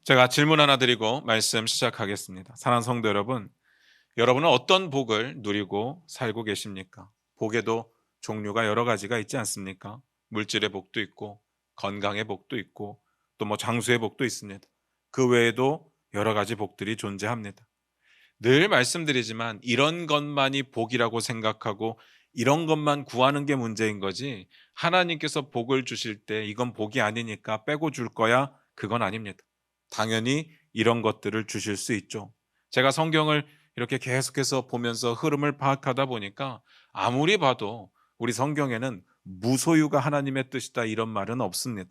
제가 질문 하나 드리고 말씀 시작하겠습니다. 사랑하는 성도 여러분, 여러분은 어떤 복을 누리고 살고 계십니까? 복에도 종류가 여러 가지가 있지 않습니까? 물질의 복도 있고, 건강의 복도 있고, 또 장수의 복도 있습니다. 그 외에도 여러 가지 복들이 존재합니다. 늘 말씀드리지만 이런 것만이 복이라고 생각하고 이런 것만 구하는 게 문제인 거지, 하나님께서 복을 주실 때 이건 복이 아니니까 빼고 줄 거야, 그건 아닙니다. 당연히 이런 것들을 주실 수 있죠. 제가 성경을 이렇게 계속해서 보면서 흐름을 파악하다 보니까 아무리 봐도 우리 성경에는 무소유가 하나님의 뜻이다 이런 말은 없습니다.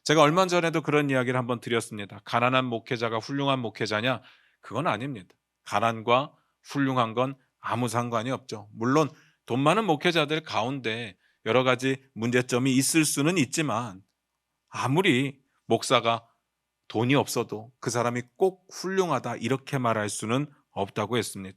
제가 얼마 전에도 그런 이야기를 한번 드렸습니다. 가난한 목회자가 훌륭한 목회자냐? 그건 아닙니다. 가난과 훌륭한 건 아무 상관이 없죠. 물론 돈 많은 목회자들 가운데 여러 가지 문제점이 있을 수는 있지만, 아무리 목사가 돈이 없어도 그 사람이 꼭 훌륭하다 이렇게 말할 수는 없다고 했습니다.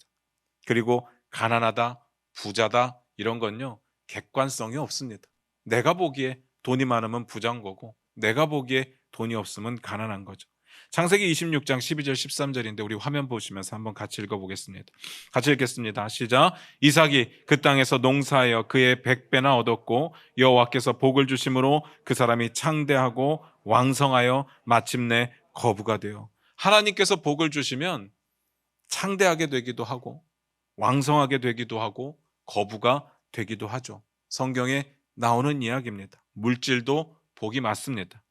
그리고 가난하다, 부자다 이런 건요, 객관성이 없습니다. 내가 보기에 돈이 많으면 부자인 거고, 내가 보기에 돈이 없으면 가난한 거죠. 창세기 26장 12절 13절인데 우리 화면 보시면서 한번 같이 읽어보겠습니다. 같이 읽겠습니다. 시작. 이삭이 그 땅에서 농사하여 그의 100배나 얻었고 여호와께서 복을 주심으로 그 사람이 창대하고 왕성하여 마침내 거부가 되어. 하나님께서 복을 주시면 창대하게 되기도 하고 왕성하게 되기도 하고 거부가 되기도 하죠. 성경에 나오는 이야기입니다. 물질도 복이 맞습니다.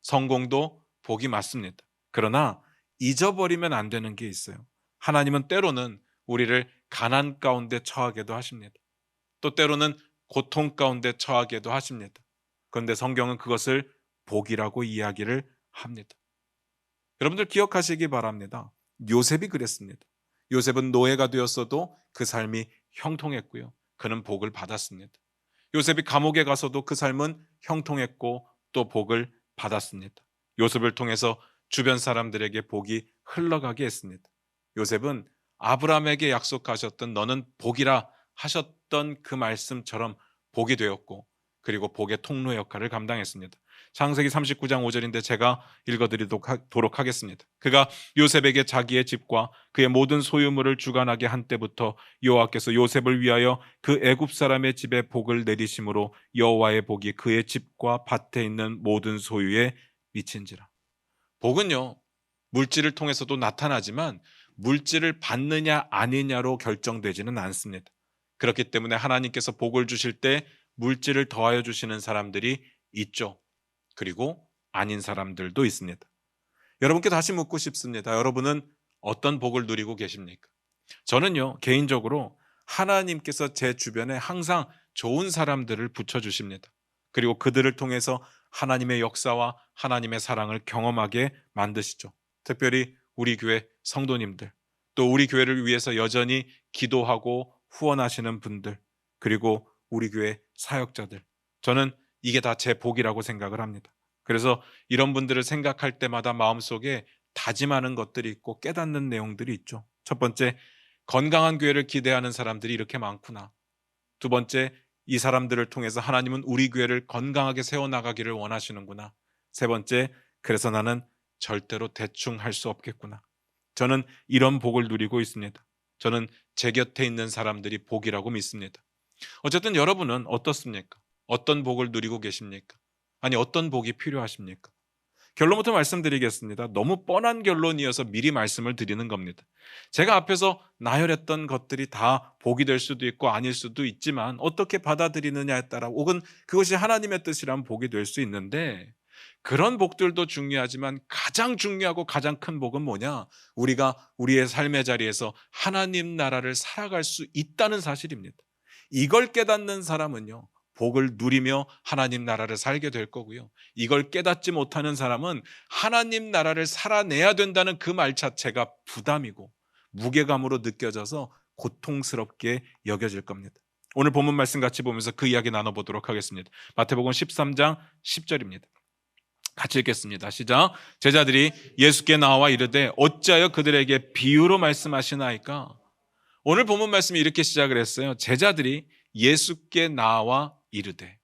성공도 복이 맞습니다. 그러나 잊어버리면 안 되는 게 있어요. 하나님은 때로는 우리를 가난 가운데 처하게도 하십니다. 또 때로는 고통 가운데 처하게도 하십니다. 그런데 성경은 그것을 복이라고 이야기를 합니다. 여러분들 기억하시기 바랍니다. 요셉이 그랬습니다. 요셉은 노예가 되었어도 그 삶이 형통했고요. 그는 복을 받았습니다. 요셉이 감옥에 가서도 그 삶은 형통했고 또 복을 받았습니다. 요셉을 통해서 주변 사람들에게 복이 흘러가게 했습니다. 요셉은 아브라함에게 약속하셨던 너는 복이라 하셨던 그 말씀처럼 복이 되었고, 그리고 복의 통로 역할을 감당했습니다. 창세기 39장 5절인데 제가 읽어드리도록 하겠습니다. 그가 요셉에게 자기의 집과 그의 모든 소유물을 주관하게 한 때부터 여호와께서 요셉을 위하여 그 애굽 사람의 집에 복을 내리심으로 여호와의 복이 그의 집과 밭에 있는 모든 소유에 미친지라. 복은요, 물질을 통해서도 나타나지만 물질을 받느냐 아니냐로 결정되지는 않습니다. 그렇기 때문에 하나님께서 복을 주실 때 물질을 더하여 주시는 사람들이 있죠. 그리고 아닌 사람들도 있습니다. 여러분께 다시 묻고 싶습니다. 여러분은 어떤 복을 누리고 계십니까? 저는요, 개인적으로 하나님께서 제 주변에 항상 좋은 사람들을 붙여주십니다. 그리고 그들을 통해서 하나님의 역사와 하나님의 사랑을 경험하게 만드시죠. 특별히 우리 교회 성도님들, 또 우리 교회를 위해서 여전히 기도하고 후원하시는 분들, 그리고 우리 교회 사역자들, 저는 이게 다 제 복이라고 생각을 합니다. 그래서 이런 분들을 생각할 때마다 마음속에 다짐하는 것들이 있고 깨닫는 내용들이 있죠. 첫 번째, 건강한 교회를 기대하는 사람들이 이렇게 많구나. 두 번째, 이 사람들을 통해서 하나님은 우리 교회를 건강하게 세워나가기를 원하시는구나. 세 번째, 그래서 나는 절대로 대충 할 수 없겠구나. 저는 이런 복을 누리고 있습니다. 저는 제 곁에 있는 사람들이 복이라고 믿습니다. 어쨌든 여러분은 어떻습니까? 어떤 복을 누리고 계십니까? 아니, 어떤 복이 필요하십니까? 결론부터 말씀드리겠습니다. 너무 뻔한 결론이어서 미리 말씀을 드리는 겁니다. 제가 앞에서 나열했던 것들이 다 복이 될 수도 있고 아닐 수도 있지만 어떻게 받아들이느냐에 따라, 혹은 그것이 하나님의 뜻이라면 복이 될 수 있는데, 그런 복들도 중요하지만 가장 중요하고 가장 큰 복은 뭐냐? 우리가 우리의 삶의 자리에서 하나님 나라를 살아갈 수 있다는 사실입니다. 이걸 깨닫는 사람은요, 복을 누리며 하나님 나라를 살게 될 거고요. 이걸 깨닫지 못하는 사람은 하나님 나라를 살아내야 된다는 그 말 자체가 부담이고 무게감으로 느껴져서 고통스럽게 여겨질 겁니다. 오늘 본문 말씀 같이 보면서 그 이야기 나눠보도록 하겠습니다. 마태복음 13장 10절입니다. 같이 읽겠습니다. 시작. 제자들이 예수께 나와 이르되 어찌하여 그들에게 비유로 말씀하시나이까? 오늘 본문 말씀이 이렇게 시작을 했어요. 제자들이 예수께 나와 이르되.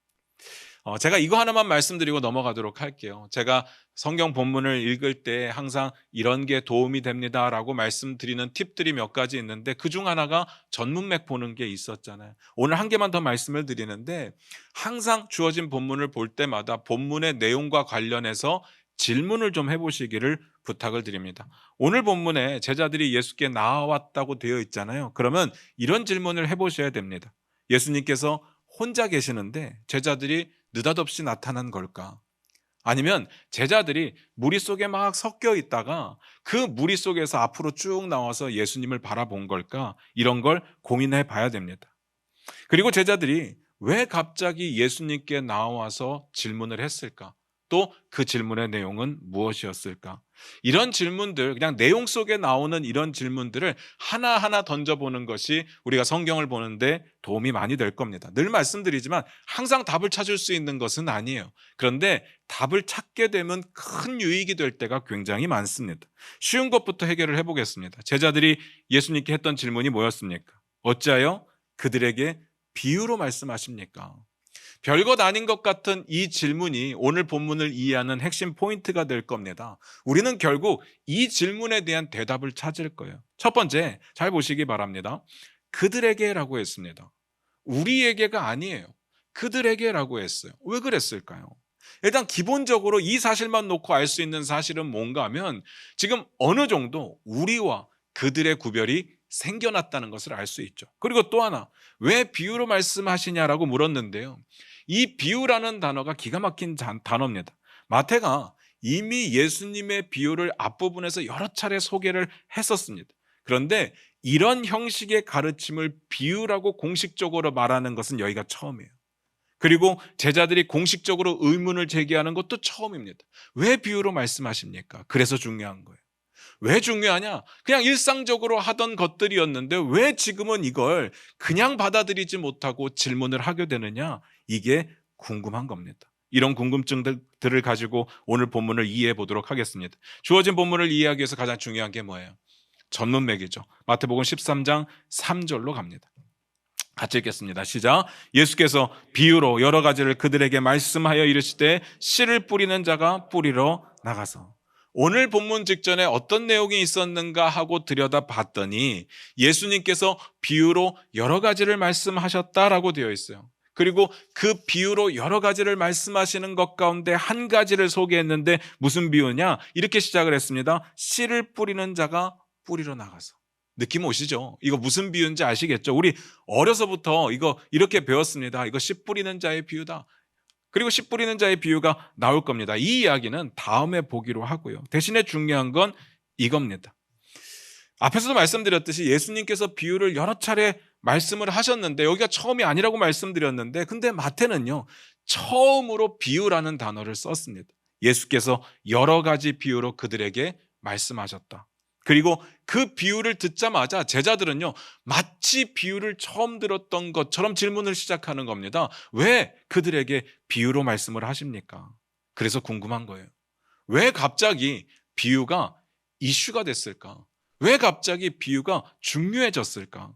제가 이거 하나만 말씀드리고 넘어가도록 할게요. 제가 성경 본문을 읽을 때 항상 이런 게 도움이 됩니다라고 말씀드리는 팁들이 몇 가지 있는데 그중 하나가 전문맥 보는 게 있었잖아요. 오늘 한 개만 더 말씀을 드리는데 항상 주어진 본문을 볼 때마다 본문의 내용과 관련해서 질문을 좀 해보시기를 부탁을 드립니다. 오늘 본문에 제자들이 예수께 나아왔다고 되어 있잖아요. 그러면 이런 질문을 해보셔야 됩니다. 예수님께서 혼자 계시는데 제자들이 느닷없이 나타난 걸까? 아니면 제자들이 무리 속에 막 섞여 있다가 그 무리 속에서 앞으로 쭉 나와서 예수님을 바라본 걸까? 이런 걸 고민해 봐야 됩니다. 그리고 제자들이 왜 갑자기 예수님께 나와서 질문을 했을까? 또 그 질문의 내용은 무엇이었을까? 이런 질문들, 그냥 내용 속에 나오는 이런 질문들을 하나하나 던져보는 것이 우리가 성경을 보는데 도움이 많이 될 겁니다. 늘 말씀드리지만 항상 답을 찾을 수 있는 것은 아니에요. 그런데 답을 찾게 되면 큰 유익이 될 때가 굉장히 많습니다. 쉬운 것부터 해결을 해보겠습니다. 제자들이 예수님께 했던 질문이 뭐였습니까? 어찌하여 그들에게 비유로 말씀하십니까? 별것 아닌 것 같은 이 질문이 오늘 본문을 이해하는 핵심 포인트가 될 겁니다. 우리는 결국 이 질문에 대한 대답을 찾을 거예요. 첫 번째, 잘 보시기 바랍니다. 그들에게라고 했습니다. 우리에게가 아니에요. 그들에게라고 했어요. 왜 그랬을까요? 일단 기본적으로 이 사실만 놓고 알 수 있는 사실은 뭔가 하면 지금 어느 정도 우리와 그들의 구별이 생겨났다는 것을 알 수 있죠. 그리고 또 하나, 왜 비유로 말씀하시냐라고 물었는데요. 이 비유라는 단어가 기가 막힌 단어입니다. 마태가 이미 예수님의 비유를 앞부분에서 여러 차례 소개를 했었습니다. 그런데 이런 형식의 가르침을 비유라고 공식적으로 말하는 것은 여기가 처음이에요. 그리고 제자들이 공식적으로 의문을 제기하는 것도 처음입니다. 왜 비유로 말씀하십니까? 그래서 중요한 거예요. 왜 중요하냐? 그냥 일상적으로 하던 것들이었는데 왜 지금은 이걸 그냥 받아들이지 못하고 질문을 하게 되느냐? 이게 궁금한 겁니다. 이런 궁금증들을 가지고 오늘 본문을 이해해 보도록 하겠습니다. 주어진 본문을 이해하기 위해서 가장 중요한 게 뭐예요? 전문맥이죠. 마태복음 13장 3절로 갑니다. 같이 읽겠습니다. 시작. 예수께서 비유로 여러 가지를 그들에게 말씀하여 이르시되 씨를 뿌리는 자가 뿌리러 나가서. 오늘 본문 직전에 어떤 내용이 있었는가 하고 들여다봤더니 예수님께서 비유로 여러 가지를 말씀하셨다라고 되어 있어요. 그리고 그 비유로 여러 가지를 말씀하시는 것 가운데 한 가지를 소개했는데 무슨 비유냐? 이렇게 시작을 했습니다. 씨를 뿌리는 자가 뿌리러 나가서. 느낌 오시죠? 이거 무슨 비유인지 아시겠죠? 우리 어려서부터 이거 이렇게 배웠습니다. 이거 씨 뿌리는 자의 비유다. 그리고 씨 뿌리는 자의 비유가 나올 겁니다. 이 이야기는 다음에 보기로 하고요. 대신에 중요한 건 이겁니다. 앞에서도 말씀드렸듯이 예수님께서 비유를 여러 차례 말씀을 하셨는데 여기가 처음이 아니라고 말씀드렸는데 근데 마태는요. 처음으로 비유라는 단어를 썼습니다. 예수께서 여러 가지 비유로 그들에게 말씀하셨다. 그리고 그 비유를 듣자마자 제자들은요. 마치 비유를 처음 들었던 것처럼 질문을 시작하는 겁니다. 왜 그들에게 비유로 말씀을 하십니까? 그래서 궁금한 거예요. 왜 갑자기 비유가 이슈가 됐을까? 왜 갑자기 비유가 중요해졌을까?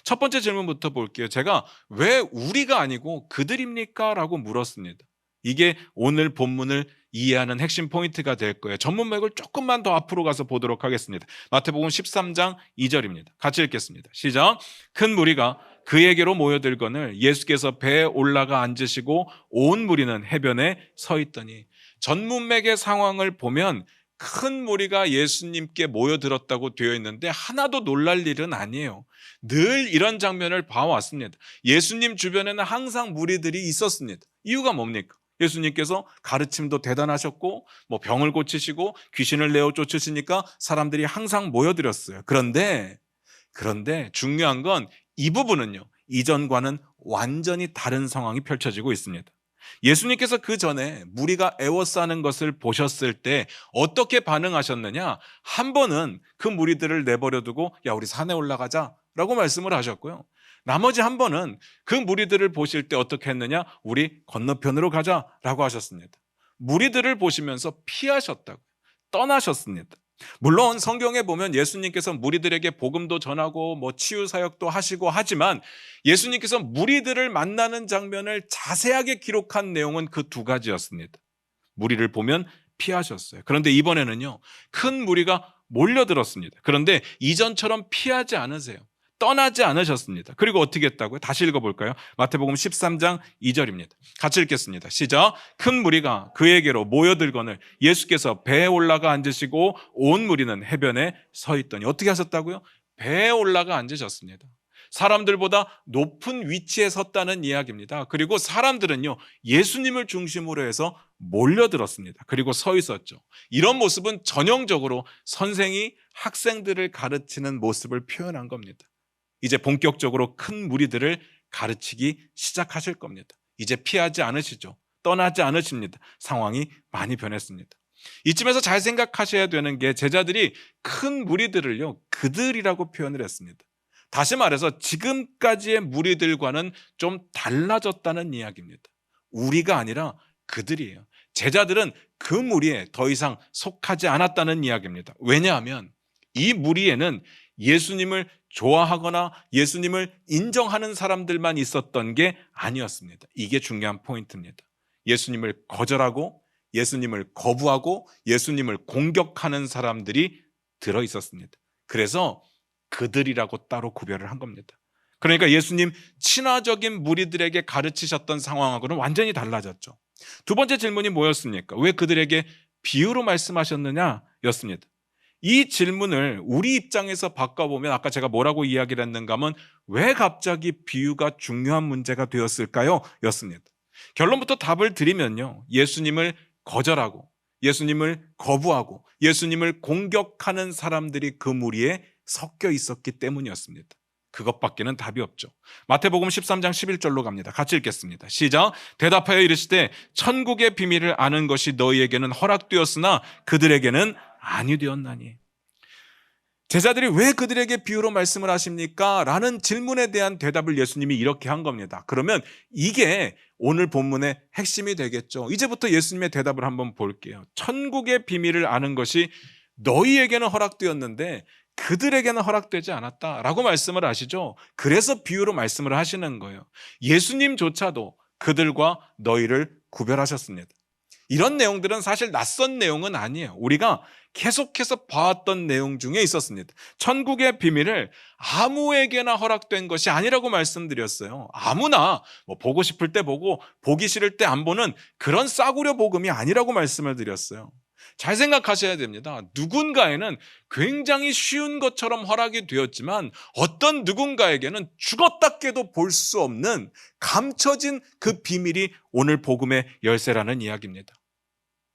첫 번째 질문부터 볼게요. 제가 왜 우리가 아니고 그들입니까? 라고 물었습니다. 이게 오늘 본문을 이해하는 핵심 포인트가 될 거예요. 전문맥을 조금만 더 앞으로 가서 보도록 하겠습니다. 마태복음 13장 2절입니다. 같이 읽겠습니다. 시작. 큰 무리가 그에게로 모여들거늘 예수께서 배에 올라가 앉으시고 온 무리는 해변에 서 있더니 전문맥의 상황을 보면 큰 무리가 예수님께 모여들었다고 되어 있는데 하나도 놀랄 일은 아니에요. 늘 이런 장면을 봐왔습니다. 예수님 주변에는 항상 무리들이 있었습니다. 이유가 뭡니까? 예수님께서 가르침도 대단하셨고 병을 고치시고 귀신을 내어 쫓으시니까 사람들이 항상 모여들었어요. 그런데 중요한 건 이 부분은요. 이전과는 완전히 다른 상황이 펼쳐지고 있습니다. 예수님께서 그 전에 무리가 애워싸는 것을 보셨을 때 어떻게 반응하셨느냐? 한 번은 그 무리들을 내버려두고 야 우리 산에 올라가자 라고 말씀을 하셨고요. 나머지 한 번은 그 무리들을 보실 때 어떻게 했느냐? 우리 건너편으로 가자라고 하셨습니다. 무리들을 보시면서 피하셨다고 떠나셨습니다. 물론 성경에 보면 예수님께서 무리들에게 복음도 전하고 치유 사역도 하시고 하지만 예수님께서 무리들을 만나는 장면을 자세하게 기록한 내용은 그 두 가지였습니다. 무리를 보면 피하셨어요. 그런데 이번에는요, 큰 무리가 몰려들었습니다. 그런데 이전처럼 피하지 않으세요. 떠나지 않으셨습니다. 그리고 어떻게 했다고요? 다시 읽어볼까요? 마태복음 13장 2절입니다. 같이 읽겠습니다. 시작. 큰 무리가 그에게로 모여들거늘 예수께서 배에 올라가 앉으시고 온 무리는 해변에 서 있더니 어떻게 하셨다고요? 배에 올라가 앉으셨습니다. 사람들보다 높은 위치에 섰다는 이야기입니다. 그리고 사람들은요, 예수님을 중심으로 해서 몰려들었습니다. 그리고 서 있었죠. 이런 모습은 전형적으로 선생이 학생들을 가르치는 모습을 표현한 겁니다. 이제 본격적으로 큰 무리들을 가르치기 시작하실 겁니다. 이제 피하지 않으시죠. 떠나지 않으십니다. 상황이 많이 변했습니다. 이쯤에서 잘 생각하셔야 되는 게 제자들이 큰 무리들을요, 그들이라고 표현을 했습니다. 다시 말해서 지금까지의 무리들과는 좀 달라졌다는 이야기입니다. 우리가 아니라 그들이에요. 제자들은 그 무리에 더 이상 속하지 않았다는 이야기입니다. 왜냐하면 이 무리에는 예수님을 좋아하거나 예수님을 인정하는 사람들만 있었던 게 아니었습니다. 이게 중요한 포인트입니다. 예수님을 거절하고 예수님을 거부하고 예수님을 공격하는 사람들이 들어있었습니다. 그래서 그들이라고 따로 구별을 한 겁니다. 그러니까 예수님 친화적인 무리들에게 가르치셨던 상황하고는 완전히 달라졌죠. 두 번째 질문이 뭐였습니까? 왜 그들에게 비유로 말씀하셨느냐? 였습니다. 이 질문을 우리 입장에서 바꿔보면 아까 제가 뭐라고 이야기를 했는가 하면 왜 갑자기 비유가 중요한 문제가 되었을까요? 였습니다. 결론부터 답을 드리면요, 예수님을 거절하고 예수님을 거부하고 예수님을 공격하는 사람들이 그 무리에 섞여 있었기 때문이었습니다. 그것밖에는 답이 없죠. 마태복음 13장 11절로 갑니다. 같이 읽겠습니다. 시작. 대답하여 이르시되 천국의 비밀을 아는 것이 너희에게는 허락되었으나 그들에게는 아니 되었나니. 제자들이 왜 그들에게 비유로 말씀을 하십니까? 라는 질문에 대한 대답을 예수님이 이렇게 한 겁니다. 그러면 이게 오늘 본문의 핵심이 되겠죠. 이제부터 예수님의 대답을 한번 볼게요. 천국의 비밀을 아는 것이 너희에게는 허락되었는데 그들에게는 허락되지 않았다라고 말씀을 하시죠. 그래서 비유로 말씀을 하시는 거예요. 예수님조차도 그들과 너희를 구별하셨습니다. 이런 내용들은 사실 낯선 내용은 아니에요. 우리가 계속해서 봐왔던 내용 중에 있었습니다. 천국의 비밀을 아무에게나 허락된 것이 아니라고 말씀드렸어요. 아무나 보고 싶을 때 보고 보기 싫을 때 안 보는 그런 싸구려 복음이 아니라고 말씀을 드렸어요. 잘 생각하셔야 됩니다. 누군가에는 굉장히 쉬운 것처럼 허락이 되었지만 어떤 누군가에게는 죽었다 깨도 볼 수 없는 감춰진 그 비밀이 오늘 복음의 열쇠라는 이야기입니다.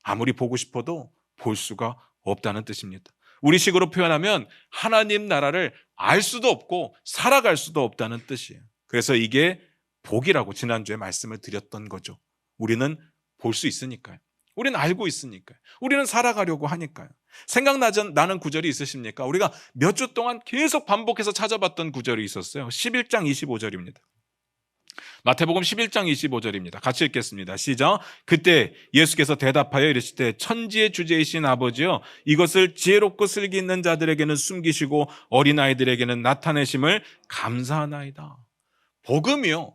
아무리 보고 싶어도 볼 수가 없다는 뜻입니다. 우리식으로 표현하면 하나님 나라를 알 수도 없고 살아갈 수도 없다는 뜻이에요. 그래서 이게 복이라고 지난주에 말씀을 드렸던 거죠. 우리는 볼 수 있으니까요. 우리는 알고 있으니까요. 우리는 살아가려고 하니까요. 생각나는 구절이 있으십니까? 우리가 몇 주 동안 계속 반복해서 찾아봤던 구절이 있었어요. 11장 25절입니다. 마태복음 11장 25절입니다. 같이 읽겠습니다. 시작. 그때 예수께서 대답하여 이르시되 천지의 주제이신 아버지여 이것을 지혜롭고 슬기 있는 자들에게는 숨기시고 어린아이들에게는 나타내심을 감사하나이다. 복음이요,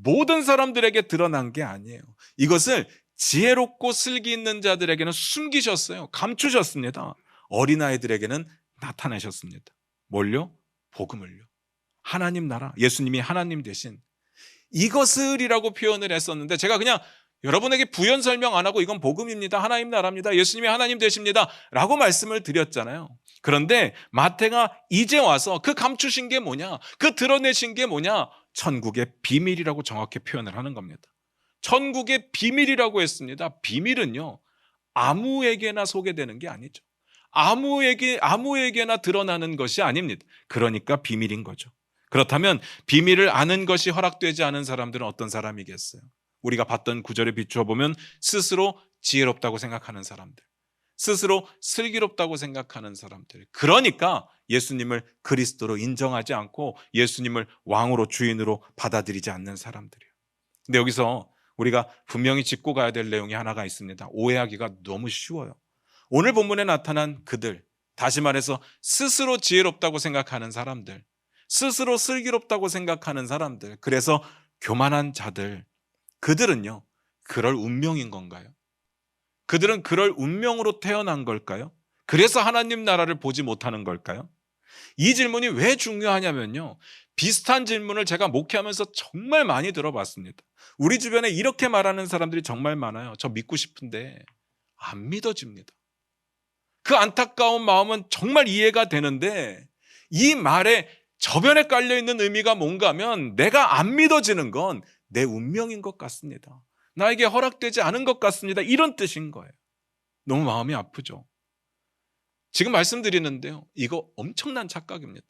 모든 사람들에게 드러난 게 아니에요. 이것을 지혜롭고 슬기 있는 자들에게는 숨기셨어요. 감추셨습니다. 어린아이들에게는 나타내셨습니다. 뭘요? 복음을요. 하나님 나라, 예수님이 하나님 되신 이것을이라고 표현을 했었는데 제가 그냥 여러분에게 부연 설명 안 하고 이건 복음입니다. 하나님 나라입니다. 예수님이 하나님 되십니다. 라고 말씀을 드렸잖아요. 그런데 마태가 이제 와서 그 감추신 게 뭐냐? 그 드러내신 게 뭐냐? 천국의 비밀이라고 정확히 표현을 하는 겁니다. 천국의 비밀이라고 했습니다. 비밀은요, 아무에게나 소개되는 게 아니죠. 아무에게나 드러나는 것이 아닙니다. 그러니까 비밀인 거죠. 그렇다면 비밀을 아는 것이 허락되지 않은 사람들은 어떤 사람이겠어요? 우리가 봤던 구절에 비추어 보면 스스로 지혜롭다고 생각하는 사람들, 스스로 슬기롭다고 생각하는 사람들, 그러니까 예수님을 그리스도로 인정하지 않고 예수님을 왕으로 주인으로 받아들이지 않는 사람들이에요. 근데 여기서 우리가 분명히 짚고 가야 될 내용이 하나가 있습니다. 오해하기가 너무 쉬워요. 오늘 본문에 나타난 그들, 다시 말해서 스스로 지혜롭다고 생각하는 사람들, 스스로 슬기롭다고 생각하는 사람들, 그래서 교만한 자들, 그들은요, 그럴 운명인 건가요? 그들은 그럴 운명으로 태어난 걸까요? 그래서 하나님 나라를 보지 못하는 걸까요? 이 질문이 왜 중요하냐면요, 비슷한 질문을 제가 목회하면서 정말 많이 들어봤습니다. 우리 주변에 이렇게 말하는 사람들이 정말 많아요. 저 믿고 싶은데 안 믿어집니다. 그 안타까운 마음은 정말 이해가 되는데, 이 말에 저변에 깔려있는 의미가 뭔가 하면 내가 안 믿어지는 건 내 운명인 것 같습니다. 나에게 허락되지 않은 것 같습니다. 이런 뜻인 거예요. 너무 마음이 아프죠. 지금 말씀드리는데요, 이거 엄청난 착각입니다.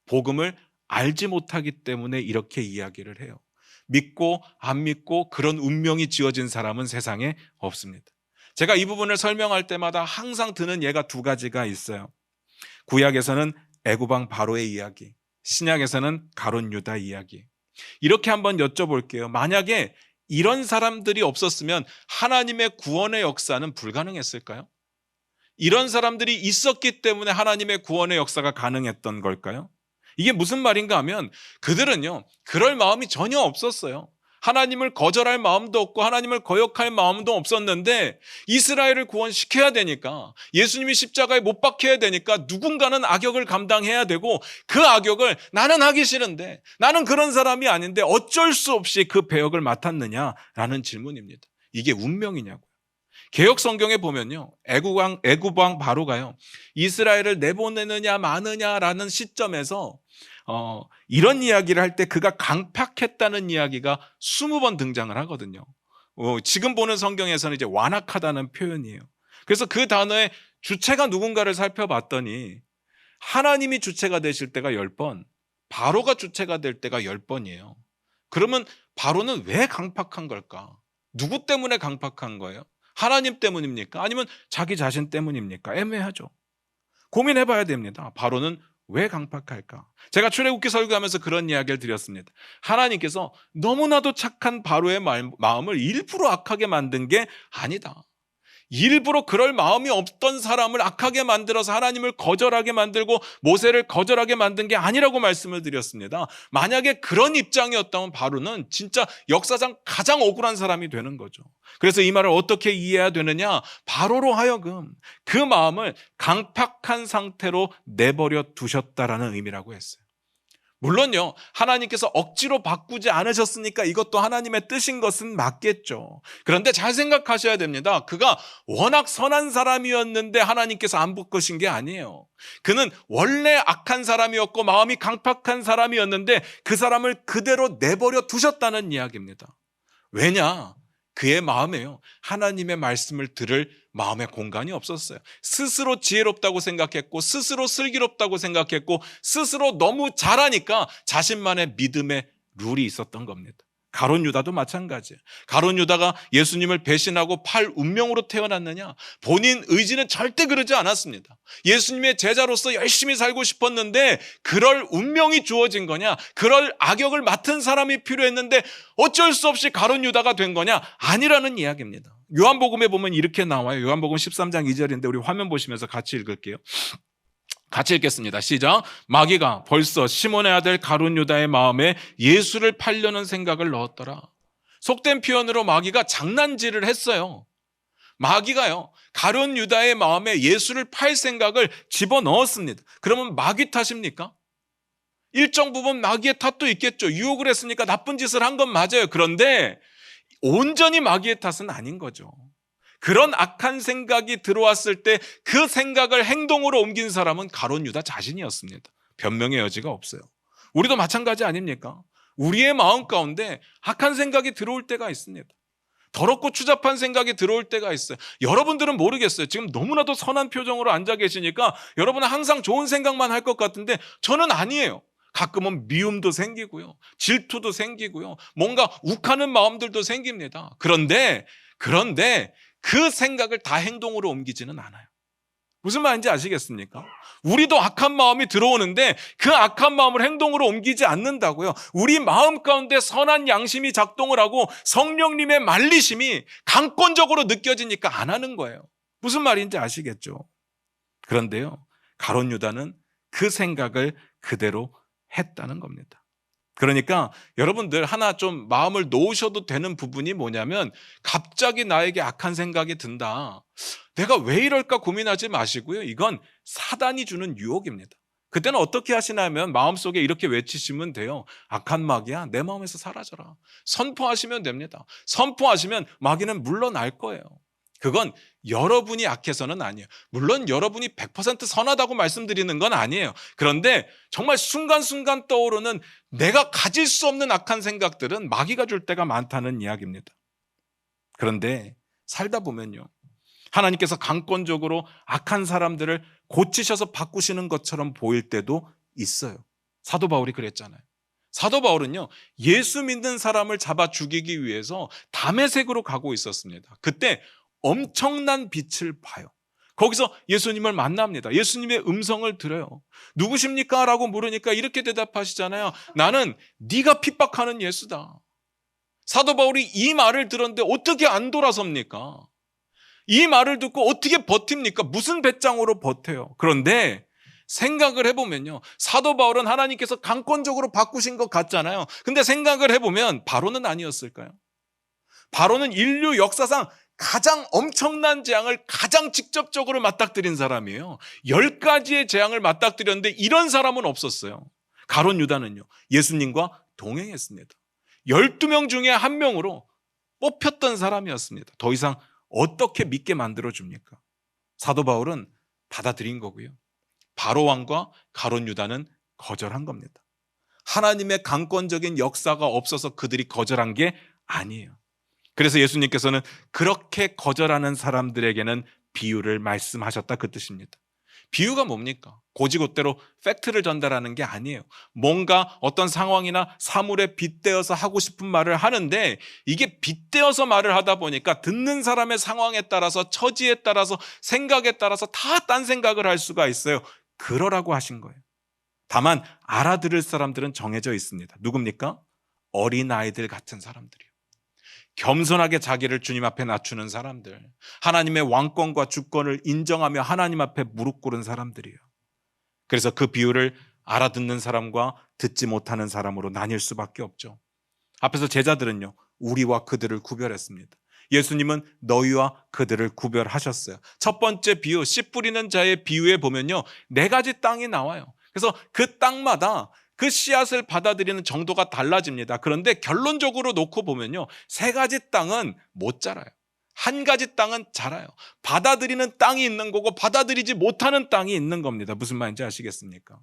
복음을 알지 못하기 때문에 이렇게 이야기를 해요. 믿고 안 믿고 그런 운명이 지어진 사람은 세상에 없습니다. 제가 이 부분을 설명할 때마다 항상 드는 예가 두 가지가 있어요. 구약에서는 애굽왕 바로의 이야기, 신약에서는 가룟 유다 이야기. 이렇게 한번 여쭤볼게요. 만약에 이런 사람들이 없었으면 하나님의 구원의 역사는 불가능했을까요? 이런 사람들이 있었기 때문에 하나님의 구원의 역사가 가능했던 걸까요? 이게 무슨 말인가 하면, 그들은요, 그럴 마음이 전혀 없었어요. 하나님을 거절할 마음도 없고 하나님을 거역할 마음도 없었는데, 이스라엘을 구원시켜야 되니까, 예수님이 십자가에 못 박혀야 되니까 누군가는 악역을 감당해야 되고, 그 악역을 나는 하기 싫은데, 나는 그런 사람이 아닌데 어쩔 수 없이 그 배역을 맡았느냐라는 질문입니다. 이게 운명이냐고요. 개역 성경에 보면요, 애굽왕 바로가요, 이스라엘을 내보내느냐 마느냐라는 시점에서 이런 이야기를 할 때 그가 강팍했다는 이야기가 20번 등장을 하거든요. 지금 보는 성경에서는 이제 완악하다는 표현이에요. 그래서 그 단어의 주체가 누군가를 살펴봤더니, 하나님이 주체가 되실 때가 10번, 바로가 주체가 될 때가 10번이에요. 그러면 바로는 왜 강팍한 걸까? 누구 때문에 강팍한 거예요? 하나님 때문입니까? 아니면 자기 자신 때문입니까? 애매하죠. 고민해봐야 됩니다. 바로는 왜 강팍할까? 제가 출애굽기 설교하면서 그런 이야기를 드렸습니다. 하나님께서 너무나도 착한 바로의 마음을 일부러 악하게 만든 게 아니다. 일부러 그럴 마음이 없던 사람을 악하게 만들어서 하나님을 거절하게 만들고 모세를 거절하게 만든 게 아니라고 말씀을 드렸습니다. 만약에 그런 입장이었다면 바로는 진짜 역사상 가장 억울한 사람이 되는 거죠. 그래서 이 말을 어떻게 이해해야 되느냐? 바로로 하여금 그 마음을 강팍한 상태로 내버려 두셨다라는 의미라고 했어요. 물론요, 하나님께서 억지로 바꾸지 않으셨으니까 이것도 하나님의 뜻인 것은 맞겠죠. 그런데 잘 생각하셔야 됩니다. 그가 워낙 선한 사람이었는데 하나님께서 안 바꾸신 게 아니에요. 그는 원래 악한 사람이었고 마음이 강팍한 사람이었는데 그 사람을 그대로 내버려 두셨다는 이야기입니다. 왜냐? 그의 마음에요, 하나님의 말씀을 들을 마음의 공간이 없었어요. 스스로 지혜롭다고 생각했고, 스스로 슬기롭다고 생각했고, 스스로 너무 잘하니까 자신만의 믿음의 룰이 있었던 겁니다. 가룟 유다도 마찬가지예요. 가룟 유다가 예수님을 배신하고 팔 운명으로 태어났느냐? 본인 의지는 절대 그러지 않았습니다. 예수님의 제자로서 열심히 살고 싶었는데 그럴 운명이 주어진 거냐? 그럴 악역을 맡은 사람이 필요했는데 어쩔 수 없이 가룟 유다가 된 거냐? 아니라는 이야기입니다. 요한복음에 보면 이렇게 나와요. 요한복음 13장 2절인데 우리 화면 보시면서 같이 읽을게요. 같이 읽겠습니다. 시작. 마귀가 벌써 시몬의 아들 가룟 유다의 마음에 예수를 팔려는 생각을 넣었더라. 속된 표현으로 마귀가 장난질을 했어요. 마귀가요, 가룟 유다의 마음에 예수를 팔 생각을 집어넣었습니다. 그러면 마귀 탓입니까? 일정 부분 마귀의 탓도 있겠죠. 유혹을 했으니까 나쁜 짓을 한 건 맞아요. 그런데 온전히 마귀의 탓은 아닌 거죠. 그런 악한 생각이 들어왔을 때 그 생각을 행동으로 옮긴 사람은 가룟 유다 자신이었습니다. 변명의 여지가 없어요. 우리도 마찬가지 아닙니까? 우리의 마음 가운데 악한 생각이 들어올 때가 있습니다. 더럽고 추잡한 생각이 들어올 때가 있어요. 여러분들은 모르겠어요. 지금 너무나도 선한 표정으로 앉아 계시니까 여러분은 항상 좋은 생각만 할 것 같은데 저는 아니에요. 가끔은 미움도 생기고요, 질투도 생기고요, 뭔가 욱하는 마음들도 생깁니다. 그런데 그 생각을 다 행동으로 옮기지는 않아요. 무슨 말인지 아시겠습니까? 우리도 악한 마음이 들어오는데 그 악한 마음을 행동으로 옮기지 않는다고요. 우리 마음 가운데 선한 양심이 작동을 하고 성령님의 말리심이 강권적으로 느껴지니까 안 하는 거예요. 무슨 말인지 아시겠죠? 그런데요, 가룟 유다는 그 생각을 그대로 했다는 겁니다. 그러니까 여러분들 하나 좀 마음을 놓으셔도 되는 부분이 뭐냐면, 갑자기 나에게 악한 생각이 든다, 내가 왜 이럴까 고민하지 마시고요. 이건 사단이 주는 유혹입니다. 그때는 어떻게 하시냐면 마음속에 이렇게 외치시면 돼요. 악한 마귀야, 내 마음에서 사라져라. 선포하시면 됩니다. 선포하시면 마귀는 물러날 거예요. 그건 여러분이 악해서는 아니에요. 물론 여러분이 100% 선하다고 말씀드리는 건 아니에요. 그런데 정말 순간순간 떠오르는 내가 가질 수 없는 악한 생각들은 마귀가 줄 때가 많다는 이야기입니다. 그런데 살다 보면요, 하나님께서 강권적으로 악한 사람들을 고치셔서 바꾸시는 것처럼 보일 때도 있어요. 사도 바울이 그랬잖아요. 사도 바울은요, 예수 믿는 사람을 잡아 죽이기 위해서 다메섹으로 가고 있었습니다. 그때 엄청난 빛을 봐요. 거기서 예수님을 만납니다. 예수님의 음성을 들어요. 누구십니까? 라고 물으니까 이렇게 대답하시잖아요. 나는 네가 핍박하는 예수다. 사도 바울이 이 말을 들었는데 어떻게 안 돌아섭니까? 이 말을 듣고 어떻게 버팁니까? 무슨 배짱으로 버텨요? 그런데 생각을 해보면요, 사도 바울은 하나님께서 강권적으로 바꾸신 것 같잖아요. 근데 생각을 해보면 바로는 아니었을까요? 바로는 인류 역사상 가장 엄청난 재앙을 가장 직접적으로 맞닥뜨린 사람이에요. 10가지의 재앙을 맞닥뜨렸는데 이런 사람은 없었어요. 가룟 유다는요, 예수님과 동행했습니다. 12명 중에 한 명으로 뽑혔던 사람이었습니다. 더 이상 어떻게 믿게 만들어줍니까? 사도 바울은 받아들인 거고요, 바로 왕과 가룟 유다는 거절한 겁니다. 하나님의 강권적인 역사가 없어서 그들이 거절한 게 아니에요. 그래서 예수님께서는 그렇게 거절하는 사람들에게는 비유를 말씀하셨다, 그 뜻입니다. 비유가 뭡니까? 고지고대로 팩트를 전달하는 게 아니에요. 뭔가 어떤 상황이나 사물에 빗대어서 하고 싶은 말을 하는데, 이게 빗대어서 말을 하다 보니까 듣는 사람의 상황에 따라서, 처지에 따라서, 생각에 따라서 다 딴 생각을 할 수가 있어요. 그러라고 하신 거예요. 다만 알아들을 사람들은 정해져 있습니다. 누굽니까? 어린아이들 같은 사람들이요. 겸손하게 자기를 주님 앞에 낮추는 사람들, 하나님의 왕권과 주권을 인정하며 하나님 앞에 무릎 꿇은 사람들이에요. 그래서 그 비유를 알아듣는 사람과 듣지 못하는 사람으로 나뉠 수밖에 없죠. 앞에서 제자들은요, 우리와 그들을 구별했습니다. 예수님은 너희와 그들을 구별하셨어요. 첫 번째 비유, 씨 뿌리는 자의 비유에 보면요, 4가지 땅이 나와요. 그래서 그 땅마다 그 씨앗을 받아들이는 정도가 달라집니다. 그런데 결론적으로 놓고 보면요, 3가지 땅은 못 자라요. 1가지 땅은 자라요. 받아들이는 땅이 있는 거고 받아들이지 못하는 땅이 있는 겁니다. 무슨 말인지 아시겠습니까?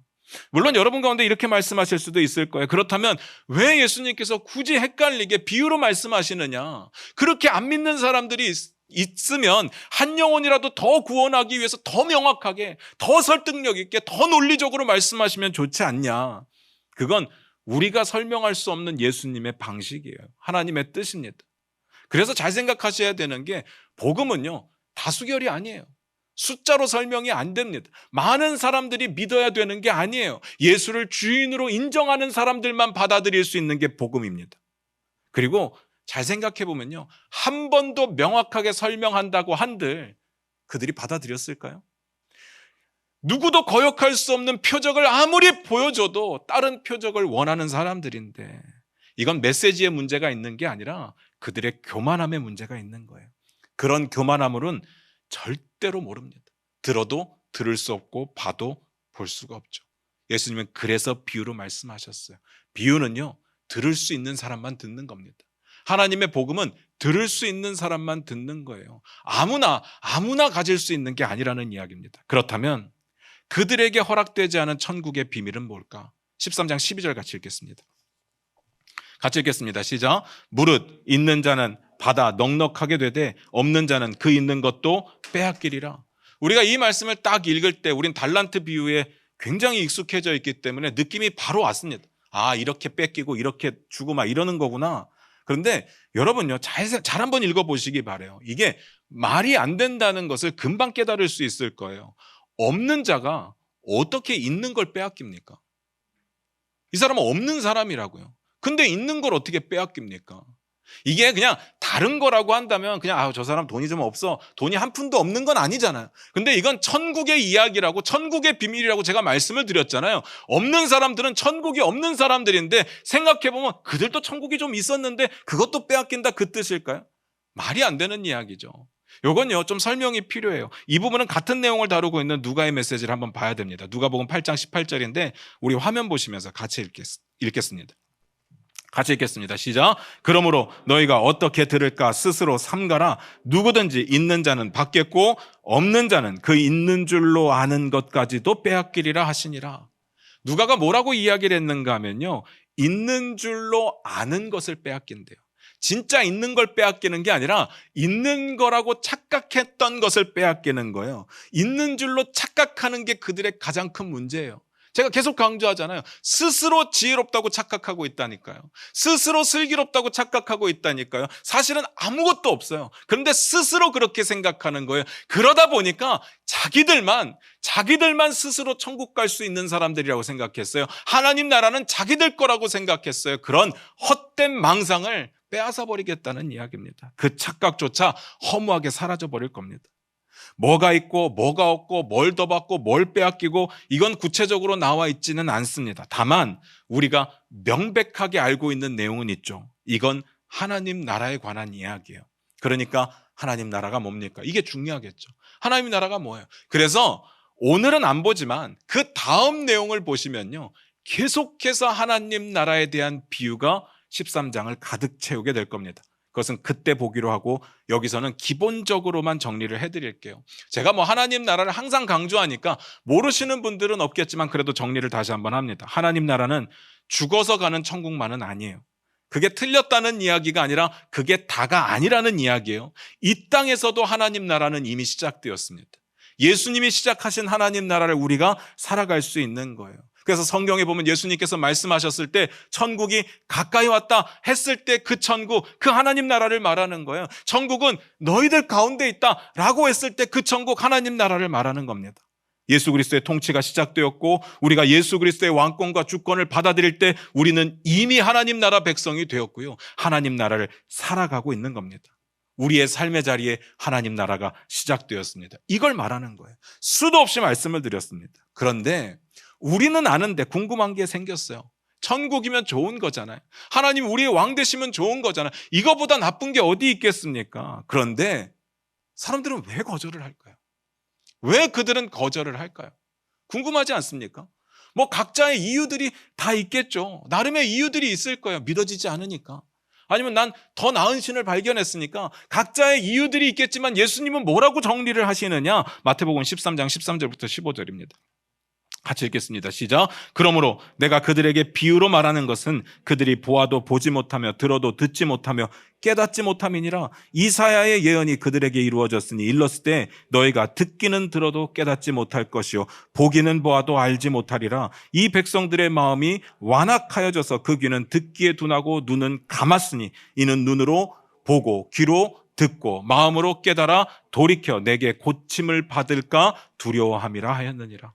물론 여러분 가운데 이렇게 말씀하실 수도 있을 거예요. 그렇다면 왜 예수님께서 굳이 헷갈리게 비유로 말씀하시느냐? 그렇게 안 믿는 사람들이 있으면 한 영혼이라도 더 구원하기 위해서 더 명확하게, 더 설득력 있게, 더 논리적으로 말씀하시면 좋지 않냐? 그건 우리가 설명할 수 없는 예수님의 방식이에요. 하나님의 뜻입니다. 그래서 잘 생각하셔야 되는 게, 복음은요, 다수결이 아니에요. 숫자로 설명이 안 됩니다. 많은 사람들이 믿어야 되는 게 아니에요. 예수를 주인으로 인정하는 사람들만 받아들일 수 있는 게 복음입니다. 그리고 잘 생각해 보면요, 한 번도 명확하게 설명한다고 한들 그들이 받아들였을까요? 누구도 거역할 수 없는 표적을 아무리 보여줘도 다른 표적을 원하는 사람들인데, 이건 메시지의 문제가 있는 게 아니라 그들의 교만함의 문제가 있는 거예요. 그런 교만함으로는 절대로 모릅니다. 들어도 들을 수 없고 봐도 볼 수가 없죠. 예수님은 그래서 비유로 말씀하셨어요. 비유는요, 들을 수 있는 사람만 듣는 겁니다. 하나님의 복음은 들을 수 있는 사람만 듣는 거예요. 아무나 가질 수 있는 게 아니라는 이야기입니다. 그렇다면 그들에게 허락되지 않은 천국의 비밀은 뭘까? 13장 12절 같이 읽겠습니다. 같이 읽겠습니다. 시작. 무릇 있는 자는 받아 넉넉하게 되되 없는 자는 그 있는 것도 빼앗기리라. 우리가 이 말씀을 딱 읽을 때 우린 달란트 비유에 굉장히 익숙해져 있기 때문에 느낌이 바로 왔습니다. 아, 이렇게 뺏기고 이렇게 주고 막 이러는 거구나. 그런데 여러분요, 잘 한번 읽어보시기 바라요. 이게 말이 안 된다는 것을 금방 깨달을 수 있을 거예요. 없는 자가 어떻게 있는 걸 빼앗깁니까? 이 사람은 없는 사람이라고요. 근데 있는 걸 어떻게 빼앗깁니까? 이게 그냥 다른 거라고 한다면 그냥 저 사람 돈이 좀 없어. 돈이 한 푼도 없는 건 아니잖아요. 근데 이건 천국의 이야기라고 천국의 비밀이라고 제가 말씀을 드렸잖아요. 없는 사람들은 천국이 없는 사람들인데 생각해보면 그들도 천국이 좀 있었는데 그것도 빼앗긴다 그 뜻일까요? 말이 안 되는 이야기죠. 요건요 좀 설명이 필요해요. 이 부분은 같은 내용을 다루고 있는 누가의 메시지를 한번 봐야 됩니다. 누가복음 8장 18절인데 우리 화면 보시면서 같이 읽겠습니다. 같이 읽겠습니다. 시작. 그러므로 너희가 어떻게 들을까 스스로 삼가라. 누구든지 있는 자는 받겠고 없는 자는 그 있는 줄로 아는 것까지도 빼앗기리라 하시니라. 누가가 뭐라고 이야기를 했는가 하면요, 있는 줄로 아는 것을 빼앗긴대요. 진짜 있는 걸 빼앗기는 게 아니라 있는 거라고 착각했던 것을 빼앗기는 거예요. 있는 줄로 착각하는 게 그들의 가장 큰 문제예요. 제가 계속 강조하잖아요. 스스로 지혜롭다고 착각하고 있다니까요. 스스로 슬기롭다고 착각하고 있다니까요. 사실은 아무것도 없어요. 그런데 스스로 그렇게 생각하는 거예요. 그러다 보니까 자기들만 스스로 천국 갈 수 있는 사람들이라고 생각했어요. 하나님 나라는 자기들 거라고 생각했어요. 그런 헛된 망상을 빼앗아 버리겠다는 이야기입니다. 그 착각조차 허무하게 사라져 버릴 겁니다. 뭐가 있고 뭐가 없고 뭘 더 받고 뭘 빼앗기고 이건 구체적으로 나와 있지는 않습니다. 다만 우리가 명백하게 알고 있는 내용은 있죠. 이건 하나님 나라에 관한 이야기예요. 그러니까 하나님 나라가 뭡니까? 이게 중요하겠죠. 하나님 나라가 뭐예요? 그래서 오늘은 안 보지만 그 다음 내용을 보시면요, 계속해서 하나님 나라에 대한 비유가 13장을 가득 채우게 될 겁니다. 그것은 그때 보기로 하고 여기서는 기본적으로만 정리를 해드릴게요. 제가 하나님 나라를 항상 강조하니까 모르시는 분들은 없겠지만 그래도 정리를 다시 한번 합니다. 하나님 나라는 죽어서 가는 천국만은 아니에요. 그게 틀렸다는 이야기가 아니라 그게 다가 아니라는 이야기예요. 이 땅에서도 하나님 나라는 이미 시작되었습니다. 예수님이 시작하신 하나님 나라를 우리가 살아갈 수 있는 거예요. 그래서 성경에 보면 예수님께서 말씀하셨을 때 천국이 가까이 왔다 했을 때 그 천국, 그 하나님 나라를 말하는 거예요. 천국은 너희들 가운데 있다라고 했을 때 그 천국 하나님 나라를 말하는 겁니다. 예수 그리스도의 통치가 시작되었고 우리가 예수 그리스도의 왕권과 주권을 받아들일 때 우리는 이미 하나님 나라 백성이 되었고요. 하나님 나라를 살아가고 있는 겁니다. 우리의 삶의 자리에 하나님 나라가 시작되었습니다. 이걸 말하는 거예요. 수도 없이 말씀을 드렸습니다. 그런데 우리는 아는데 궁금한 게 생겼어요. 천국이면 좋은 거잖아요. 하나님 우리의 왕 되시면 좋은 거잖아요. 이거보다 나쁜 게 어디 있겠습니까? 그런데 사람들은 왜 거절을 할까요? 왜 그들은 거절을 할까요? 궁금하지 않습니까? 각자의 이유들이 다 있겠죠. 나름의 이유들이 있을 거예요. 믿어지지 않으니까. 아니면 난 더 나은 신을 발견했으니까 각자의 이유들이 있겠지만 예수님은 뭐라고 정리를 하시느냐? 마태복음 13장 13절부터 15절입니다. 같이 읽겠습니다. 시작. 그러므로 내가 그들에게 비유로 말하는 것은 그들이 보아도 보지 못하며 들어도 듣지 못하며 깨닫지 못함이니라. 이사야의 예언이 그들에게 이루어졌으니 일렀을 때 너희가 듣기는 들어도 깨닫지 못할 것이요 보기는 보아도 알지 못하리라. 이 백성들의 마음이 완악하여져서 그 귀는 듣기에 둔하고 눈은 감았으니 이는 눈으로 보고 귀로 듣고 마음으로 깨달아 돌이켜 내게 고침을 받을까 두려워함이라 하였느니라.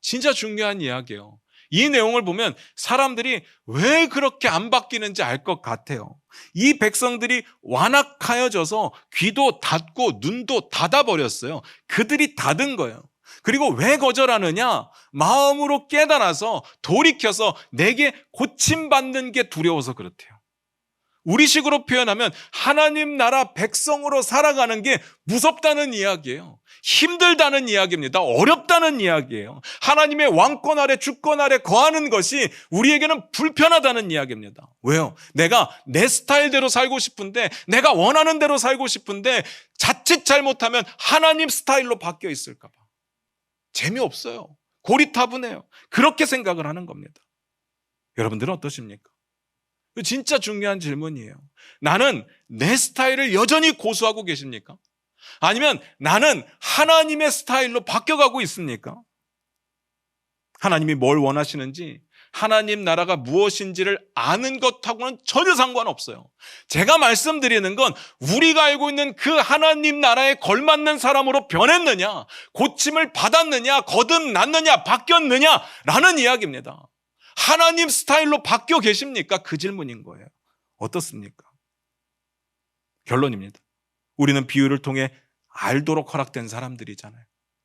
진짜 중요한 이야기예요. 이 내용을 보면 사람들이 왜 그렇게 안 바뀌는지 알 것 같아요. 이 백성들이 완악하여져서 귀도 닫고 눈도 닫아버렸어요. 그들이 닫은 거예요. 그리고 왜 거절하느냐? 마음으로 깨달아서 돌이켜서 내게 고침받는 게 두려워서 그렇대요. 우리식으로 표현하면 하나님 나라 백성으로 살아가는 게 무섭다는 이야기예요. 힘들다는 이야기입니다. 어렵다는 이야기예요. 하나님의 왕권 아래 주권 아래 거하는 것이 우리에게는 불편하다는 이야기입니다. 왜요? 내가 내 스타일대로 살고 싶은데 내가 원하는 대로 살고 싶은데 자칫 잘못하면 하나님 스타일로 바뀌어 있을까 봐. 재미없어요. 고리타분해요. 그렇게 생각을 하는 겁니다. 여러분들은 어떠십니까? 진짜 중요한 질문이에요. 나는 내 스타일을 여전히 고수하고 계십니까? 아니면 나는 하나님의 스타일로 바뀌어가고 있습니까? 하나님이 뭘 원하시는지 하나님 나라가 무엇인지를 아는 것하고는 전혀 상관없어요. 제가 말씀드리는 건 우리가 알고 있는 그 하나님 나라에 걸맞는 사람으로 변했느냐, 고침을 받았느냐, 거듭났느냐, 바뀌었느냐라는 이야기입니다. 하나님 스타일로 바뀌어 계십니까? 그 질문인 거예요. 어떻습니까? 결론입니다. 우리는 비유를 통해 알도록 허락된 사람들이잖아요.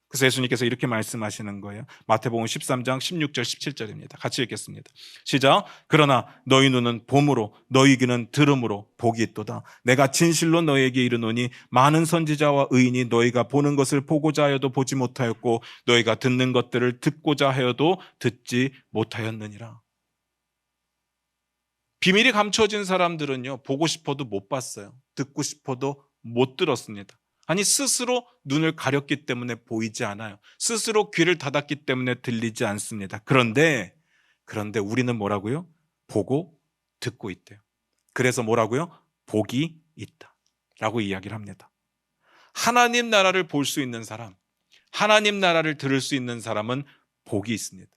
그래서 예수님께서 이렇게 말씀하시는 거예요. 마태복음 13장 16절 17절입니다. 같이 읽겠습니다. 시작. 그러나 너희 눈은 봄으로 너희 귀는 들음으로 복이 있도다. 내가 진실로 너희에게 이르노니 많은 선지자와 의인이 너희가 보는 것을 보고자 하여도 보지 못하였고 너희가 듣는 것들을 듣고자 하여도 듣지 못하였느니라. 비밀이 감춰진 사람들은요, 보고 싶어도 못 봤어요. 듣고 싶어도 못 들었습니다. 아니, 스스로 눈을 가렸기 때문에 보이지 않아요. 스스로 귀를 닫았기 때문에 들리지 않습니다. 그런데 우리는 뭐라고요? 보고 듣고 있대요. 그래서 뭐라고요? 복이 있다 라고 이야기를 합니다. 하나님 나라를 볼 수 있는 사람, 하나님 나라를 들을 수 있는 사람은 복이 있습니다.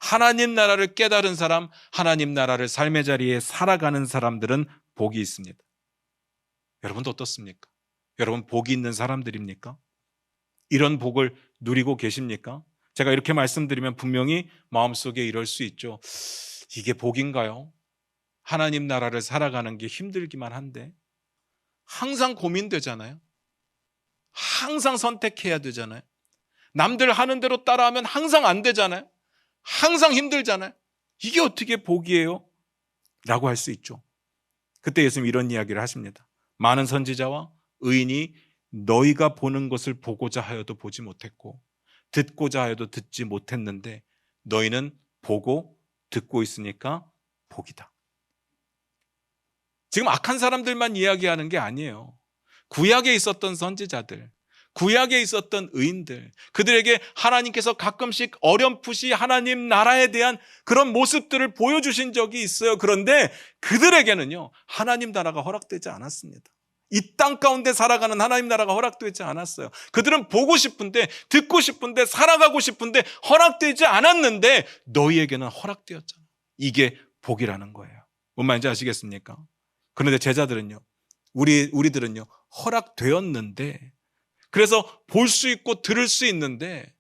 하나님 나라를 깨달은 사람, 하나님 나라를 삶의 자리에 살아가는 사람들은 복이 있습니다. 여러분도 어떻습니까? 여러분 복이 있는 사람들입니까? 이런 복을 누리고 계십니까? 제가 이렇게 말씀드리면 분명히 마음속에 이럴 수 있죠. 이게 복인가요? 하나님 나라를 살아가는 게 힘들기만 한데 항상 고민되잖아요. 항상 선택해야 되잖아요. 남들 하는 대로 따라하면 항상 안 되잖아요. 항상 힘들잖아요. 이게 어떻게 복이에요? 라고 할 수 있죠. 그때 예수님 이런 이야기를 하십니다. 많은 선지자와 의인이 너희가 보는 것을 보고자 하여도 보지 못했고 듣고자 하여도 듣지 못했는데 너희는 보고 듣고 있으니까 복이다. 지금 악한 사람들만 이야기하는 게 아니에요. 구약에 있었던 선지자들, 구약에 있었던 의인들, 그들에게 하나님께서 가끔씩 어렴풋이 하나님 나라에 대한 그런 모습들을 보여주신 적이 있어요. 그런데 그들에게는요, 하나님 나라가 허락되지 않았습니다. 이 땅 가운데 살아가는 하나님 나라가 허락되지 않았어요. 그들은 보고 싶은데, 듣고 싶은데, 살아가고 싶은데 허락되지 않았는데 너희에게는 허락되었잖아요. 이게 복이라는 거예요. 뭔 말인지 아시겠습니까? 그런데 제자들은요, 우리들은요, 허락되었는데, 그래서 볼 수 있고 들을 수 있는데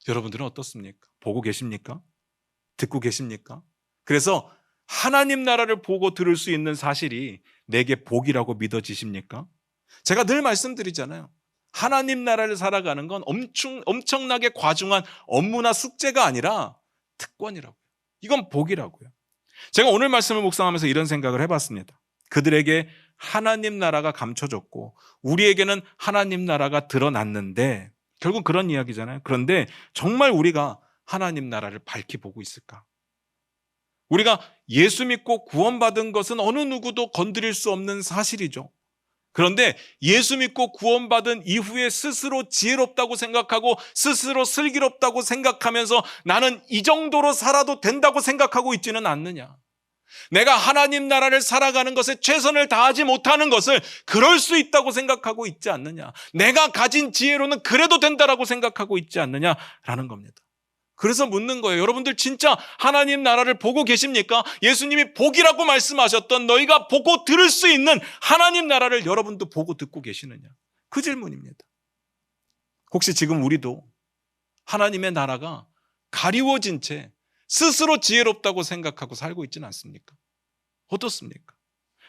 여러분들은 어떻습니까? 보고 계십니까? 듣고 계십니까? 그래서 하나님 나라를 보고 들을 수 있는 사실이 내게 복이라고 믿어지십니까? 제가 늘 말씀드리잖아요. 하나님 나라를 살아가는 건 엄청나게 과중한 업무나 숙제가 아니라 특권이라고요. 이건 복이라고요. 제가 오늘 말씀을 묵상하면서 이런 생각을 해봤습니다. 그들에게 하나님 나라가 감춰졌고 우리에게는 하나님 나라가 드러났는데 결국 그런 이야기잖아요. 그런데 정말 우리가 하나님 나라를 밝히 보고 있을까? 우리가 예수 믿고 구원받은 것은 어느 누구도 건드릴 수 없는 사실이죠. 그런데 예수 믿고 구원받은 이후에 스스로 지혜롭다고 생각하고 스스로 슬기롭다고 생각하면서 나는 이 정도로 살아도 된다고 생각하고 있지는 않느냐. 내가 하나님 나라를 살아가는 것에 최선을 다하지 못하는 것을 그럴 수 있다고 생각하고 있지 않느냐. 내가 가진 지혜로는 그래도 된다라고 생각하고 있지 않느냐라는 겁니다. 그래서 묻는 거예요. 여러분들 진짜 하나님 나라를 보고 계십니까? 예수님이 복이라고 말씀하셨던 너희가 보고 들을 수 있는 하나님 나라를 여러분도 보고 듣고 계시느냐? 그 질문입니다. 혹시 지금 우리도 하나님의 나라가 가리워진 채 스스로 지혜롭다고 생각하고 살고 있지는 않습니까? 어떻습니까?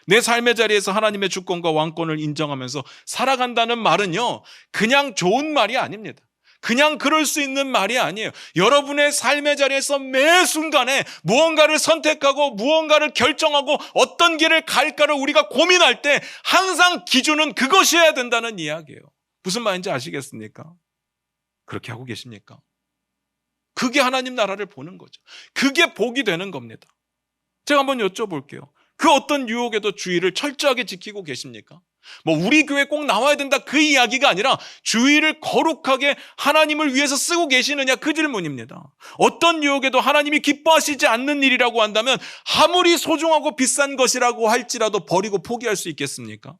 내 삶의 자리에서 하나님의 주권과 왕권을 인정하면서 살아간다는 말은요, 그냥 좋은 말이 아닙니다. 그냥 그럴 수 있는 말이 아니에요. 여러분의 삶의 자리에서 매 순간에 무언가를 선택하고 무언가를 결정하고 어떤 길을 갈까를 우리가 고민할 때 항상 기준은 그것이어야 된다는 이야기예요. 무슨 말인지 아시겠습니까? 그렇게 하고 계십니까? 그게 하나님 나라를 보는 거죠. 그게 복이 되는 겁니다. 제가 한번 여쭤볼게요. 그 어떤 유혹에도 주의를 철저하게 지키고 계십니까? 뭐 우리 교회 꼭 나와야 된다 그 이야기가 아니라 주의를 거룩하게 하나님을 위해서 쓰고 계시느냐 그 질문입니다. 어떤 유혹에도 하나님이 기뻐하시지 않는 일이라고 한다면 아무리 소중하고 비싼 것이라고 할지라도 버리고 포기할 수 있겠습니까?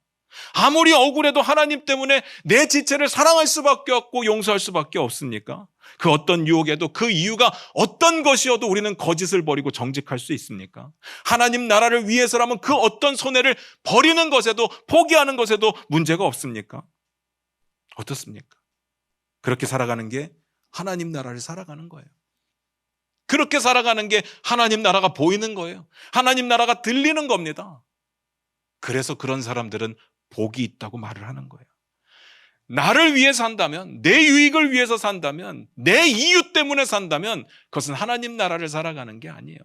아무리 억울해도 하나님 때문에 내 지체를 사랑할 수밖에 없고 용서할 수밖에 없습니까? 그 어떤 유혹에도 그 이유가 어떤 것이어도 우리는 거짓을 버리고 정직할 수 있습니까? 하나님 나라를 위해서라면 그 어떤 손해를 버리는 것에도 포기하는 것에도 문제가 없습니까? 어떻습니까? 그렇게 살아가는 게 하나님 나라를 살아가는 거예요. 그렇게 살아가는 게 하나님 나라가 보이는 거예요. 하나님 나라가 들리는 겁니다. 그래서 그런 사람들은 복이 있다고 말을 하는 거예요. 나를 위해 산다면, 내 유익을 위해서 산다면, 내 이유 때문에 산다면 그것은 하나님 나라를 살아가는 게 아니에요.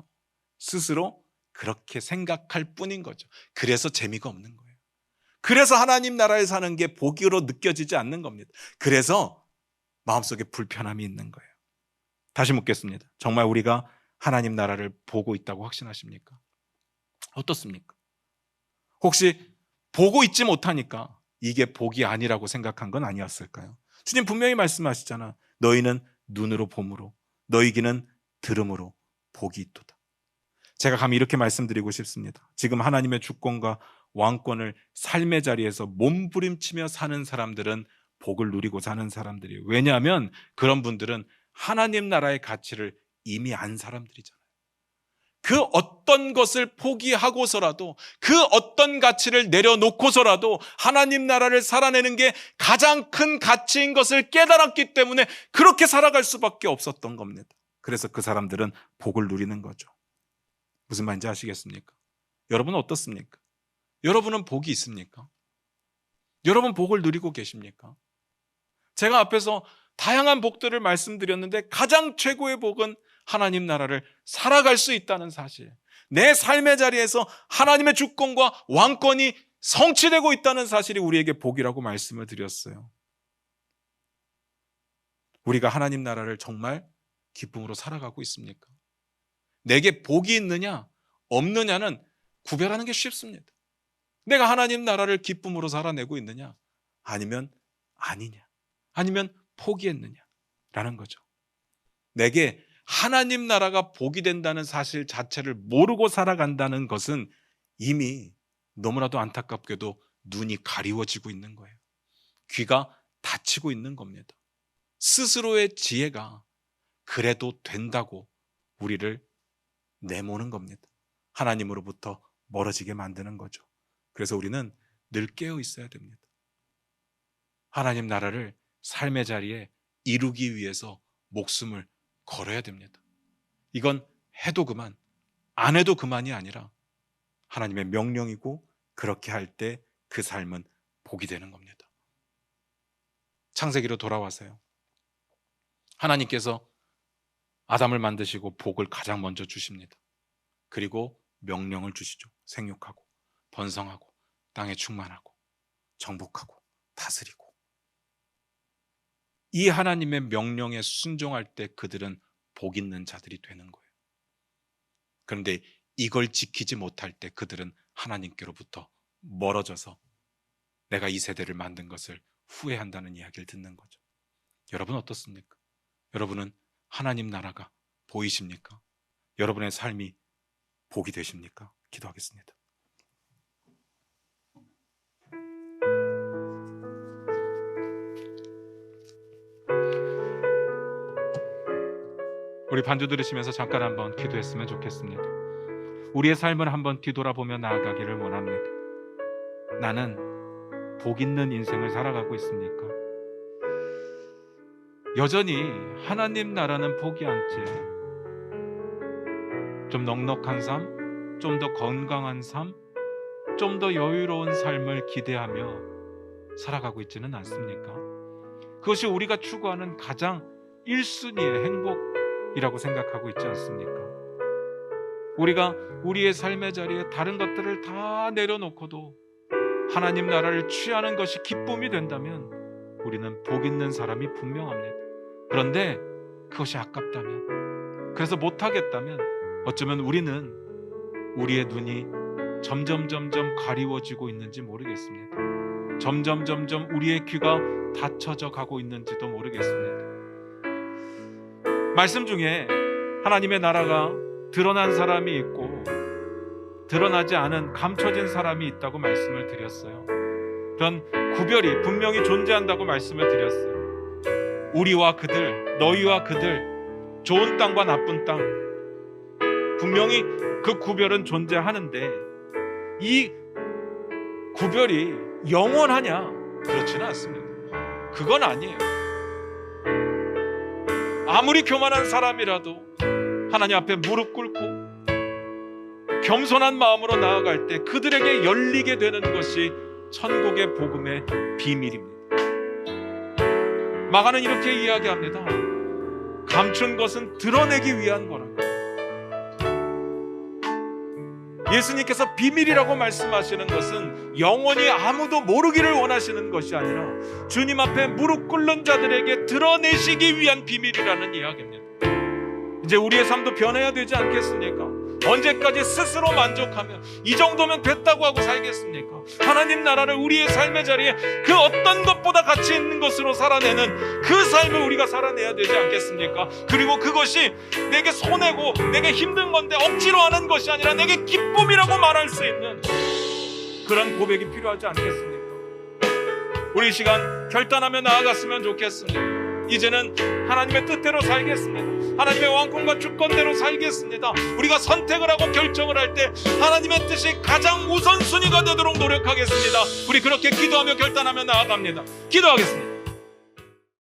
스스로 그렇게 생각할 뿐인 거죠. 그래서 재미가 없는 거예요. 그래서 하나님 나라에 사는 게 복으로 느껴지지 않는 겁니다. 그래서 마음속에 불편함이 있는 거예요. 다시 묻겠습니다. 정말 우리가 하나님 나라를 보고 있다고 확신하십니까? 어떻습니까? 혹시 보고 있지 못하니까 이게 복이 아니라고 생각한 건 아니었을까요? 주님 분명히 말씀하시잖아. 너희는 눈으로 봄으로 너희기는 들음으로 복이 있도다. 제가 감히 이렇게 말씀드리고 싶습니다. 지금 하나님의 주권과 왕권을 삶의 자리에서 몸부림치며 사는 사람들은 복을 누리고 사는 사람들이에요. 왜냐하면 그런 분들은 하나님 나라의 가치를 이미 안 사람들이잖아요. 그 어떤 것을 포기하고서라도, 그 어떤 가치를 내려놓고서라도 하나님 나라를 살아내는 게 가장 큰 가치인 것을 깨달았기 때문에 그렇게 살아갈 수밖에 없었던 겁니다. 그래서 그 사람들은 복을 누리는 거죠. 무슨 말인지 아시겠습니까? 여러분은 어떻습니까? 여러분은 복이 있습니까? 여러분 복을 누리고 계십니까? 제가 앞에서 다양한 복들을 말씀드렸는데 가장 최고의 복은 하나님 나라를 살아갈 수 있다는 사실, 내 삶의 자리에서 하나님의 주권과 왕권이 성취되고 있다는 사실이 우리에게 복이라고 말씀을 드렸어요. 우리가 하나님 나라를 정말 기쁨으로 살아가고 있습니까? 내게 복이 있느냐 없느냐는 구별하는 게 쉽습니다. 내가 하나님 나라를 기쁨으로 살아내고 있느냐, 아니면 아니냐, 아니면 포기했느냐라는 거죠. 내게 하나님 나라가 복이 된다는 사실 자체를 모르고 살아간다는 것은 이미 너무나도 안타깝게도 눈이 가리워지고 있는 거예요. 귀가 닫히고 있는 겁니다. 스스로의 지혜가 그래도 된다고 우리를 내모는 겁니다. 하나님으로부터 멀어지게 만드는 거죠. 그래서 우리는 늘 깨어 있어야 됩니다. 하나님 나라를 삶의 자리에 이루기 위해서 목숨을 걸어야 됩니다. 이건 해도 그만, 안 해도 그만이 아니라 하나님의 명령이고, 그렇게 할 때 그 삶은 복이 되는 겁니다. 창세기로 돌아와서요, 하나님께서 아담을 만드시고 복을 가장 먼저 주십니다. 그리고 명령을 주시죠. 생육하고 번성하고 땅에 충만하고 정복하고 다스리고. 이 하나님의 명령에 순종할 때 그들은 복 있는 자들이 되는 거예요. 그런데 이걸 지키지 못할 때 그들은 하나님께로부터 멀어져서 내가 이 세대를 만든 것을 후회한다는 이야기를 듣는 거죠. 여러분 어떻습니까? 여러분은 하나님 나라가 보이십니까? 여러분의 삶이 복이 되십니까? 기도하겠습니다. 우리 반주 들으시면서 잠깐 한번 기도했으면 좋겠습니다. 우리의 삶을 한번 뒤돌아보며 나아가기를 원합니다. 나는 복 있는 인생을 살아가고 있습니까? 여전히 하나님 나라는 포기 한 채 좀 넉넉한 삶, 좀 더 건강한 삶, 좀 더 여유로운 삶을 기대하며 살아가고 있지는 않습니까? 그것이 우리가 추구하는 가장 1순위의 행복이라고 생각하고 있지 않습니까? 우리가 우리의 삶의 자리에 다른 것들을 다 내려놓고도 하나님 나라를 취하는 것이 기쁨이 된다면 우리는 복 있는 사람이 분명합니다. 그런데 그것이 아깝다면, 그래서 못하겠다면 어쩌면 우리는 우리의 눈이 점점 가리워지고 있는지 모르겠습니다. 점점 우리의 귀가 닫혀져 가고 있는지도 모르겠습니다. 말씀 중에 하나님의 나라가 드러난 사람이 있고 드러나지 않은 감춰진 사람이 있다고 말씀을 드렸어요. 그런 구별이 분명히 존재한다고 말씀을 드렸어요. 우리와 그들, 너희와 그들, 좋은 땅과 나쁜 땅, 분명히 그 구별은 존재하는데 이 구별이 영원하냐? 그렇지는 않습니다. 그건 아니에요. 아무리 교만한 사람이라도 하나님 앞에 무릎 꿇고 겸손한 마음으로 나아갈 때 그들에게 열리게 되는 것이 천국의 복음의 비밀입니다. 마가는 이렇게 이야기합니다. 감춘 것은 드러내기 위한 거라고. 예수님께서 비밀이라고 말씀하시는 것은 영원히 아무도 모르기를 원하시는 것이 아니라 주님 앞에 무릎 꿇는 자들에게 드러내시기 위한 비밀이라는 이야기입니다. 이제 우리의 삶도 변해야 되지 않겠습니까? 언제까지 스스로 만족하며 이 정도면 됐다고 하고 살겠습니까? 하나님 나라를 우리의 삶의 자리에 그 어떤 것보다 가치 있는 것으로 살아내는 그 삶을 우리가 살아내야 되지 않겠습니까? 그리고 그것이 내게 손해고 내게 힘든 건데 억지로 하는 것이 아니라 내게 기쁨이라고 말할 수 있는 그런 고백이 필요하지 않겠습니까? 우리 이 시간 결단하며 나아갔으면 좋겠습니다. 이제는 하나님의 뜻대로 살겠습니다. 하나님의 왕권과 주권대로 살겠습니다. 우리가 선택을 하고 결정을 할 때 하나님의 뜻이 가장 우선순위가 되도록 노력하겠습니다. 우리 그렇게 기도하며 결단하며 나아갑니다. 기도하겠습니다.